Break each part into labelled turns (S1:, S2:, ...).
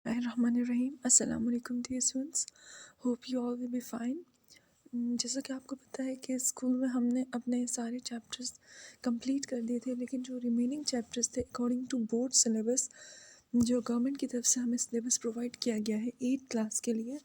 S1: Bismillahirrahmanirrahim. Assalamu alaikum dear students. Hope you all will be fine. जैसा कि आपको पता है कि स्कूल में हमने अपने सारे चैप्टर्स कंप्लीट कर दिए थे, लेकिन जो रिमेनिंग चैप्टर्स थे अकॉर्डिंग टू बोर्ड सिलेबस जो गवर्नमेंट की तरफ से हमें सिलेबस प्रोवाइड किया गया है 8th क्लास के लिए,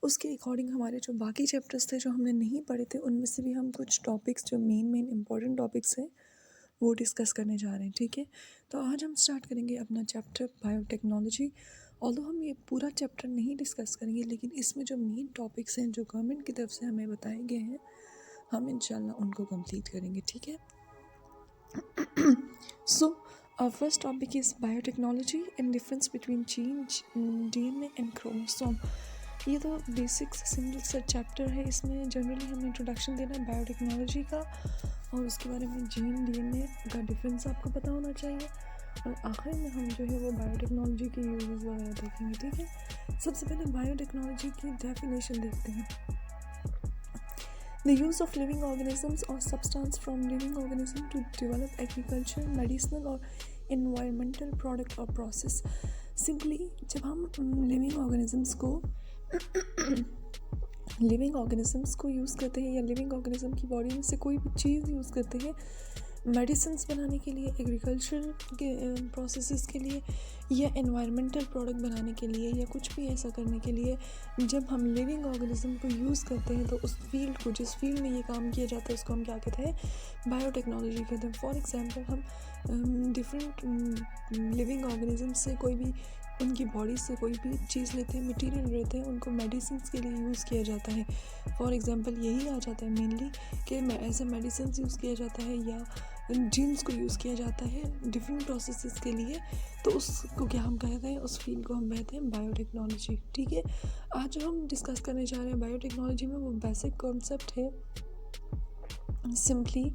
S1: उसके अकॉर्डिंग हमारे जो बाकी चैप्टर्स थे जो हमने नहीं पढ़े थे उनमें से भी हम कुछ टॉपिक्स जो मेन इंपॉर्टेंट टॉपिक्स हैं वो डिस्कस करने जा रहे हैं। ठीक है, तो आज हम स्टार्ट करेंगे अपना चैप्टर बायोटेक्नोलॉजी। ऑल्दो हम ये पूरा चैप्टर नहीं डिस्कस करेंगे, लेकिन इसमें जो मेन टॉपिक्स हैं जो गवर्नमेंट की तरफ से हमें बताए गए हैं हम इंशाल्लाह उनको कंप्लीट करेंगे। ठीक है, सो our first topic is biotechnology and difference between gene, DNA and chromosome। ये तो बेसिक सिंपल सा चैप्टर है, इसमें जनरली हमें इंट्रोडक्शन देना है बायोटेक्नोलॉजी का और उसके बारे में जीन डीएनए का डिफरेंस आपको पता होना चाहिए, और आखिर में हम जो है वो बायोटेक्नोलॉजी के यूजेस वगैरह देखेंगे। ठीक है, सबसे पहले बायोटेक्नोलॉजी की डेफिनेशन देखते हैं। The use of living organisms or substance from living organism to develop agriculture, medicinal or environmental product or process। Simply जब हम लिविंग ऑर्गेनिजम्स को यूज़ करते हैं या लिविंग ऑर्गेनिज्म की बॉडी में से कोई भी चीज़ यूज़ करते हैं मेडिसिन्स बनाने के लिए, एग्रीकल्चर के प्रोसेसेस के लिए या एनवायरमेंटल प्रोडक्ट बनाने के लिए या कुछ भी ऐसा करने के लिए, जब हम लिविंग ऑर्गेनिज्म को यूज़ करते हैं तो उस फील्ड को, जिस फील्ड में ये काम किया जाता है उसको हम क्या कहते हैं, बायोटेक्नोलॉजी कहते हैं। फॉर एग्जांपल हम डिफरेंट लिविंग ऑर्गेनिज्म से कोई भी उनकी बॉडी से कोई भी चीज़ लेते हैं, मटेरियल लेते हैं, उनको मेडिसिन के लिए यूज़ किया जाता है। फॉर एग्जांपल यही आ जाता है मेनली कि ऐसे मेडिसिन यूज़ किया जाता है या जीन्स को यूज़ किया जाता है डिफरेंट प्रोसेसेस के लिए, तो उसको क्या हम कहते हैं, उस फील्ड को हम कहते हैं बायोटेक्नोलॉजी। ठीक है, आज जो हम डिस्कस करने जा रहे हैं बायोटेक्नोलॉजी में वो बेसिक कॉन्सेप्ट है सिंपली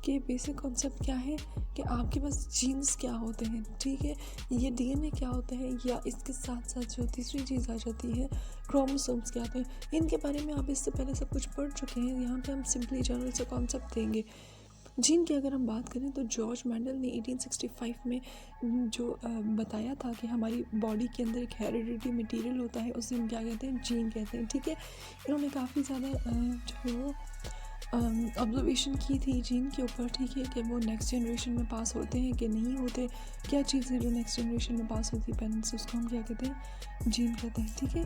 S1: कि बेसिक कॉन्सेप्ट क्या है कि आपके पास जीन्स क्या होते हैं। ठीक है, ये डीएनए क्या होता है, या इसके साथ साथ जो तीसरी चीज़ आ जाती है क्रोमोसोम्स क्या होते हैं। इनके बारे में आप इससे पहले सब कुछ पढ़ चुके हैं, यहाँ पे हम सिंपली जनरल से कॉन्सेप्ट देंगे। जीन की अगर हम बात करें तो जॉर्ज मेंडल ने 1865 में जो बताया था कि हमारी बॉडी के अंदर एक हेरिडिटी मटेरियल होता है, उसे हम क्या कहते हैं, जीन कहते हैं। ठीक है, इन्होंने काफ़ी ज़्यादा जो ऑब्जर्वेशन की थी जीन के ऊपर। ठीक है, कि वो नेक्स्ट जनरेशन में पास होते हैं कि नहीं होते, क्या चीज़ है जो नेक्स्ट जनरेशन में पास होती है पेरेंट्स से, उसको हम क्या कहते हैं, जीन कहते हैं। ठीक है,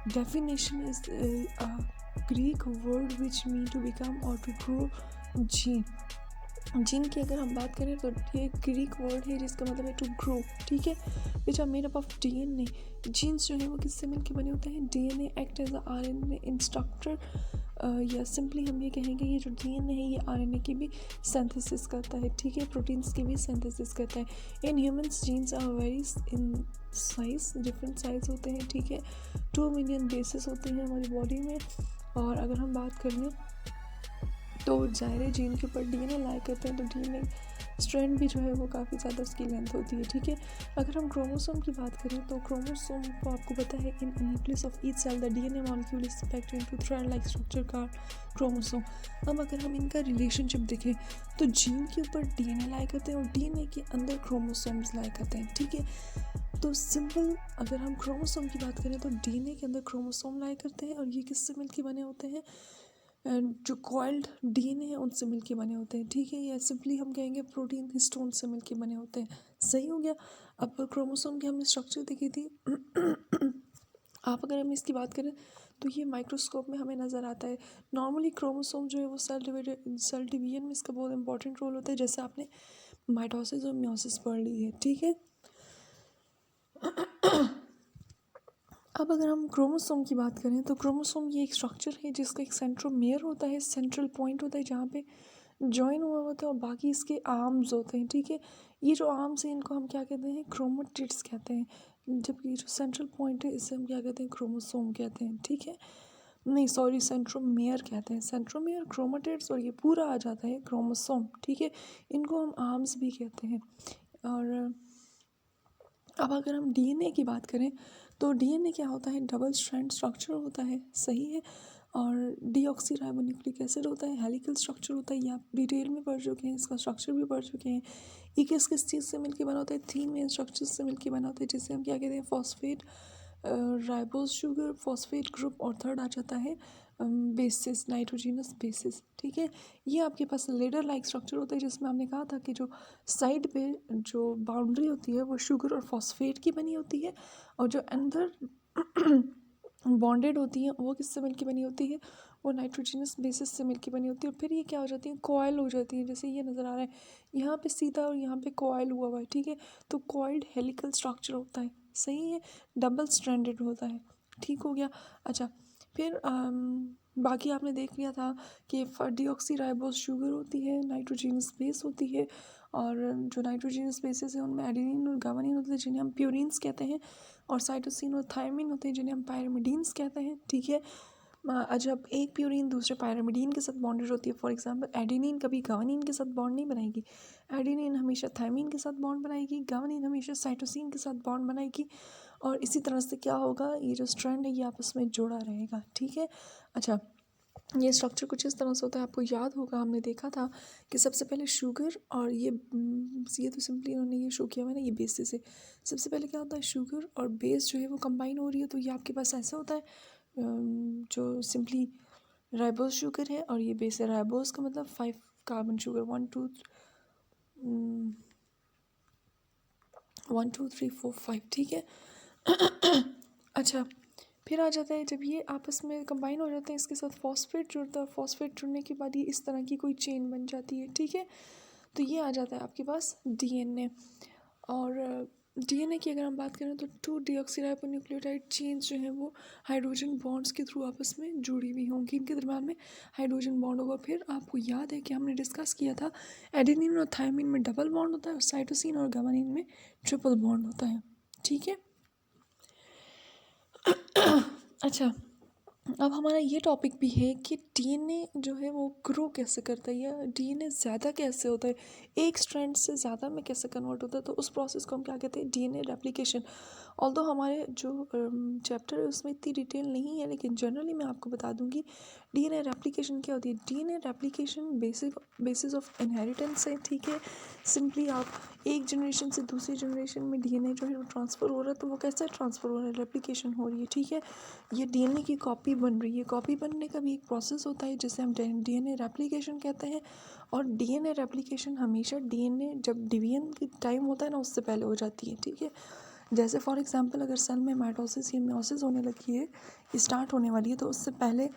S1: definition is Greek word which mean to become और टू ग्रो जीन। जीन की अगर हम बात करें तो ये ग्रीक वर्ड है जिसका मतलब है टू ग्रो। ठीक है, which are made up of DNA. Genes जो है वो किससे मिलकर बने होते हैं, DNA act as a RNA instructor, या सिंपली हम ये कहेंगे ये जो डीएनए है ये आरएनए की भी सिंथेसिस करता है। ठीक है, प्रोटीन्स की भी सिंथेसिस करता है। In humans genes are very in size, different size होते हैं। ठीक है, 2 मिलियन बेसिस होते हैं हमारी बॉडी में, और अगर हम बात करें तो ज़ाहिर जीन के ऊपर डीएनए लाया करते हैं, तो डीएनए स्ट्रैंड भी जो है वो काफ़ी ज़्यादा उसकी लेंथ होती है। ठीक है, अगर हम क्रोमोसोम की बात करें तो क्रोमोसोम को आपको पता है in nucleus of each cell the DNA molecule is packed into thread like structure का क्रोमोसोम। अब अगर हम इनका रिलेशनशिप देखें तो जीन के ऊपर डीएनए लाया करते हैं और डीएनए के अंदर क्रोमोसोम्स लाया करते हैं। ठीक है, तो सिंपल अगर हम क्रोमोसोम की बात करें तो डीएनए के अंदर क्रोमोसोम लाया करते हैं, और ये किससे मिलके बने होते हैं, जो कॉइल्ड डीएनए है उनसे मिलके बने होते हैं। ठीक है, या सिंपली हम कहेंगे प्रोटीन हिस्टोन से मिलके बने होते हैं। सही हो गया। अब क्रोमोसोम की हमने स्ट्रक्चर देखी थी आप अगर हम इसकी बात करें तो ये माइक्रोस्कोप में हमें नज़र आता है। नॉर्मली क्रोमोसोम जो है वो सेल डिवीजन में इसका बहुत इंपॉर्टेंट रोल होता है, जैसे आपने माइटोसिस और मियोसिस पढ़ ली है। ठीक है, अब अगर हम क्रोमोसोम की बात करें तो क्रोमोसोम ये एक स्ट्रक्चर है जिसका एक सेंट्रोमियर होता है, सेंट्रल पॉइंट होता है जहाँ पे जॉइन हुआ होता है, और बाकी इसके आर्म्स होते हैं। ठीक है, ये जो आर्म्स हैं इनको हम क्या कहते हैं, क्रोमेटिड्स कहते हैं, जबकि ये जो सेंट्रल पॉइंट है इसे हम क्या कहते हैं, क्रोमोसोम कहते हैं। ठीक है, नहीं सॉरी, सेंट्रोमियर कहते हैं। सेंट्रोमियर क्रोमेटिड्स और ये पूरा आ जाता है क्रोमोसोम। ठीक है, इनको हम आर्म्स भी कहते हैं। और अब अगर हम डीएनए की बात करें तो डीएनए क्या होता है, डबल स्ट्रैंड स्ट्रक्चर होता है। सही है, और डीऑक्सीराइबोन्यूक्लिक एसिड होता है, हेलिकल स्ट्रक्चर होता है। ये आप डिटेल में पढ़ चुके हैं, इसका स्ट्रक्चर भी पढ़ चुके हैं। ये किस किस चीज़ से मिलकर बना होता है, 3 मेन स्ट्रक्चर्स से मिलकर बना होता है, जिसे हम क्या कहते हैं, phosphate, ribose sugar, phosphate group, और थर्ड आ जाता है बेसिस, नाइट्रोजिनस बेसिस। ठीक है, ये आपके पास लेडर लाइक स्ट्रक्चर होता है, जिसमें हमने कहा था कि जो साइड पे जो बाउंड्री होती है वो शुगर और फॉस्फेट की बनी होती है, और जो अंदर बॉन्डेड होती हैं वो किससे मिलकर बनी होती है, वो नाइट्रोजनस बेसिस से मिलकर बनी होती है। फिर ये क्या हो जाती है, कॉयल हो जाती है, जैसे ये नज़र आ रहा है यहाँ पे सीधा और यहाँ पे कॉयल हुआ हुआ है। ठीक है, तो कॉइल्ड हेलिकल स्ट्रक्चर होता है, सही है, डबल स्ट्रैंडेड होता है। ठीक हो गया। अच्छा, फिर बाकी आपने देख लिया था कि डीऑक्सीराइबोज शुगर होती है, नाइट्रोजनस बेस होती है, और जो नाइट्रोजनस बेसिस है उनमें एडेनिन और गावानिन होते हैं, जिन्हें हम प्यूरिन्स कहते हैं, और साइटोसिन और थायमिन होते हैं, जिन्हें हम पायरिमिडीन्स कहते हैं। ठीक है, जब एक प्यूरिन दूसरे पायरिमिडीन के साथ बॉन्डेड होती है, फॉर एग्जांपल एडेनिन कभी गावानिन के साथ बॉन्ड नहीं बनाएगी, एडेनिन हमेशा थायमिन के साथ बॉन्ड बनाएगी, गावानिन हमेशा साइटोसिन के साथ बॉन्ड बनाएगी, और इसी तरह से क्या होगा, ये जो स्ट्रैंड है ये आपस में जुड़ा रहेगा। ठीक है, अच्छा, ये स्ट्रक्चर कुछ इस तरह से होता है, आपको याद होगा हमने देखा था कि सबसे पहले शुगर, और ये तो सिंपली उन्होंने ये शो किया हुआ है ना, ये बेसिस है। सबसे पहले क्या होता है, शुगर और बेस जो है वो कंबाइन हो रही है, तो ये आपके पास ऐसा होता है, जो सिंपली राइबोज शुगर है और ये बेस है। राइबोज का मतलब 5 कार्बन शुगर, 1 2 1 2 3 4 5। ठीक है, अच्छा, फिर आ जाता है जब ये आपस में कंबाइन हो जाते हैं, इसके साथ फॉस्फेट जुड़ता है, फॉस्फेट जुड़ने के बाद ये इस तरह की कोई चेन बन जाती है। ठीक है, तो ये आ जाता है आपके पास डीएनए। और डीएनए की अगर हम बात करें तो 2 डीऑक्सीराइबोन्यूक्लियोटाइड चेन्स जो हैं वो हाइड्रोजन बॉन्ड्स के थ्रू आपस में जुड़ी हुई होंगी, इनके दरम्यान में हाइड्रोजन बॉन्ड होगा। फिर आपको याद है कि हमने डिस्कस किया था एडेनिन और थायमिन में डबल बॉन्ड होता है, और साइटोसिन और गावानिन में ट्रिपल बॉन्ड होता है। ठीक है, अच्छा, अब हमारा ये टॉपिक भी है कि डीएनए जो है वो ग्रो कैसे करता है, या डीएनए ज़्यादा कैसे होता है, एक स्ट्रैंड से ज़्यादा में कैसे कन्वर्ट होता है, तो उस प्रोसेस को हम क्या कहते हैं, डीएनए रेप्लिकेशन। ऑल्दो हमारे जो चैप्टर है उसमें इतनी डिटेल नहीं है, लेकिन जनरली मैं आपको बता दूंगी डीएनए रेप्लिकेशन क्या होती है। DNA replication basis of inheritance है। ठीक है, सिंपली आप एक जनरेशन से दूसरी जनरेशन में डीएनए जो है वो ट्रांसफ़र हो रहा है, तो वो कैसे ट्रांसफ़र हो रहा है, रेप्लिकेशन हो रही है। ठीक है, ये डीएनए की कॉपी बन रही है, कॉपी बनने का भी एक प्रोसेस होता है जिसे हम डीएनए रेप्लिकेशन कहते हैं। और डीएनए रेप्लिकेशन हमेशा डीएनए जब डिवीजन की टाइम होता है ना उससे पहले हो जाती है। ठीक है, जैसे फॉर एग्जांपल अगर सेल में माइटोसिस या मियोसिस होने लगी है, स्टार्ट होने वाली है, तो उससे पहले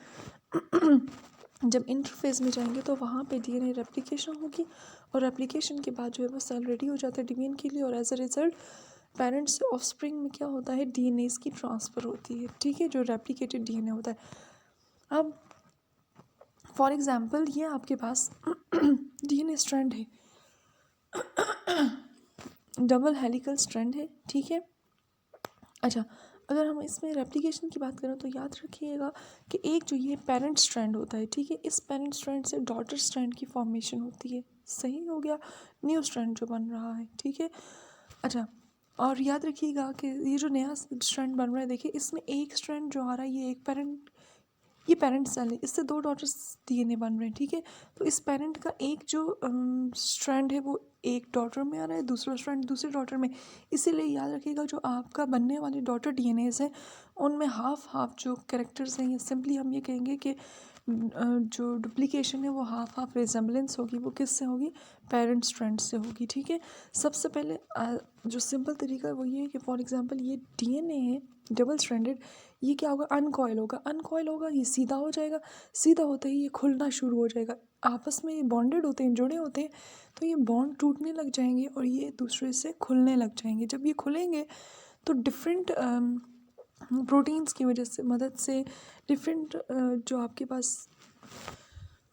S1: जब इंटरफेज में जाएंगे तो वहाँ पे डीएनए रेप्लिकेशन होगी, और रेप्लिकेशन के बाद जो है वो सेल रेडी हो जाता है डिवीजन के लिए, और एज अ रिजल्ट पेरेंट्स से ऑफस्प्रिंग में क्या होता है, डीएनए की ट्रांसफ़र होती है। ठीक है, जो रेप्लिकेटेड डीएनए होता है। अब फॉर एग्जांपल ये आपके पास डीएनए स्ट्रैंड है, डबल हेलिकल स्ट्रैंड है। ठीक है, अच्छा, अगर हम इसमें रेप्लिकेशन की बात करें तो याद रखिएगा कि एक जो ये पेरेंट स्ट्रैंड होता है, ठीक है, इस पेरेंट स्ट्रैंड से डॉटर स्ट्रैंड की फॉर्मेशन होती है। सही हो गया, न्यू स्ट्रैंड जो बन रहा है। ठीक है, अच्छा, और याद रखिएगा कि ये जो नया स्ट्रैंड बन रहा है, देखिए इसमें एक स्ट्रैंड जो आ रहा है ये एक पेरेंट, ये पेरेंट सेल है, इससे 2 डॉटर्स डीएनए बन रहे हैं। ठीक है, तो इस पेरेंट का एक जो स्ट्रैंड है वो एक डॉटर में आ रहा है, दूसरा स्ट्रैंड दूसरे डॉटर में। इसीलिए याद रखिएगा जो आपका बनने वाले डॉटर डीएनएज हैं उनमें हाफ हाफ जो कैरेक्टर्स हैं, ये सिंपली हम ये कहेंगे कि जो डुप्लीकेशन है वो हाफ हाफ रिजेम्बलेंस होगी, वो किससे होगी, पेरेंट स्ट्रैंड से होगी। ठीक है, सबसे पहले जो सिंपल तरीका है वो ये है कि फॉर एग्जांपल ये डीएनए है डबल स्ट्रैंडेड, ये क्या होगा, अनकॉयल होगा, अनकॉयल होगा, ये सीधा हो जाएगा, सीधा होते ही ये खुलना शुरू हो जाएगा। आपस में ये बॉन्डेड होते हैं, जुड़े होते हैं, तो ये बॉन्ड टूटने लग जाएंगे और ये दूसरे से खुलने लग जाएंगे। जब ये खुलेंगे तो डिफरेंट प्रोटीन्स की वजह से मदद से डिफरेंट जो आपके पास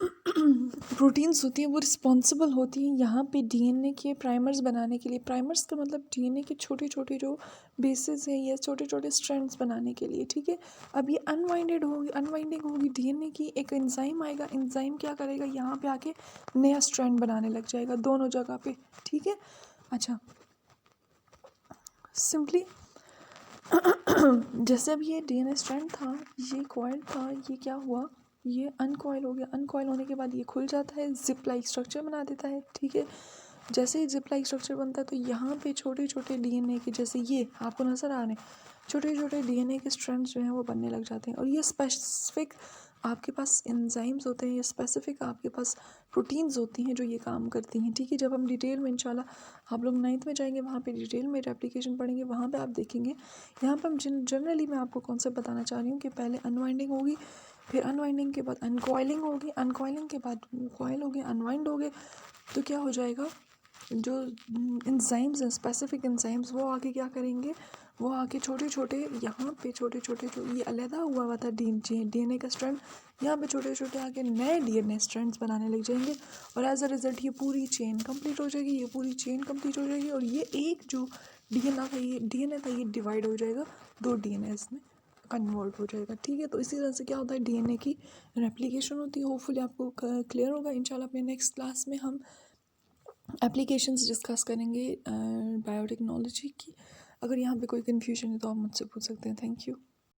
S1: प्रोटीन्स होती हैं वो रिस्पॉन्सिबल होती हैं यहाँ पे डीएनए के प्राइमर्स बनाने के लिए। प्राइमर्स का मतलब डीएनए के छोटे छोटे जो बेसिस हैं या छोटे छोटे स्ट्रैंड्स बनाने के लिए। ठीक है, अब ये अनवाइंडिंग होगी डीएनए की, एक एंजाइम आएगा, एंजाइम क्या करेगा, यहाँ पे आके नया स्ट्रैंड बनाने लग जाएगा दोनों जगह पे। ठीक है, अच्छा, सिंपली जैसे अब ये डीएनए स्ट्रैंड था, ये कॉइल था, ये क्या हुआ, ये अनकॉइल हो गया। अनकॉइल होने के बाद ये खुल जाता है, जिप लाइक स्ट्रक्चर बना देता है। ठीक है, जैसे ही जिप लाइक स्ट्रक्चर बनता है तो यहाँ पे छोटे छोटे डीएनए के, जैसे ये आपको नज़र आ रहे हैं, छोटे छोटे डीएनए के स्ट्रैंड्स जो हैं वो बनने लग जाते हैं। और ये स्पेसिफिक आपके पास एंजाइम्स होते हैं, ये स्पेसिफिक आपके पास प्रोटीन्स होती हैं जो ये काम करती हैं, ठीक है। जब हम डिटेल में इंशाल्लाह आप लोग 9th में जाएंगे, वहाँ पे डिटेल में रेप्लिकेशन पढ़ेंगे, वहाँ पे आप देखेंगे। यहाँ पर हम जनरली मैं आपको कॉन्सेप्ट बताना चाह रही हूँ कि पहले अनवाइंडिंग होगी, फिर अनवाइंडिंग के बाद अनकॉइलिंग होगी, अनकॉइलिंग के बाद कॉइल होगी, अनवाइंड हो गए तो क्या हो जाएगा, जो एंजाइम्स हैं, स्पेसिफिक एंजाइम्स, वो आगे क्या करेंगे, वो आगे छोटे छोटे, यहाँ पे छोटे छोटे जो ये अलहदा हुआ था डीएनए का स्ट्रैंड, यहाँ पे छोटे छोटे आगे नए डीएनए स्ट्रैंड्स बनाने लग जाएंगे। और एज अ रिजल्ट ये पूरी चेन कंप्लीट हो जाएगी, ये पूरी चेन कंप्लीट हो जाएगी। और ये एक जो डीएनए था ये डिवाइड हो जाएगा, 2 डीएनएस में कन्वर्ट हो जाएगा, ठीक है। तो इसी तरह से क्या होता है, डीएनए की रेप्लिकेशन होती है। होपफुली आपको क्लियर होगा। इंशाल्लाह अपने नेक्स्ट क्लास में हम एप्लीकेशंस डिस्कस करेंगे बायोटेक्नोलॉजी की। अगर यहाँ पे कोई कन्फ्यूजन है तो आप मुझसे पूछ सकते हैं। Thank you.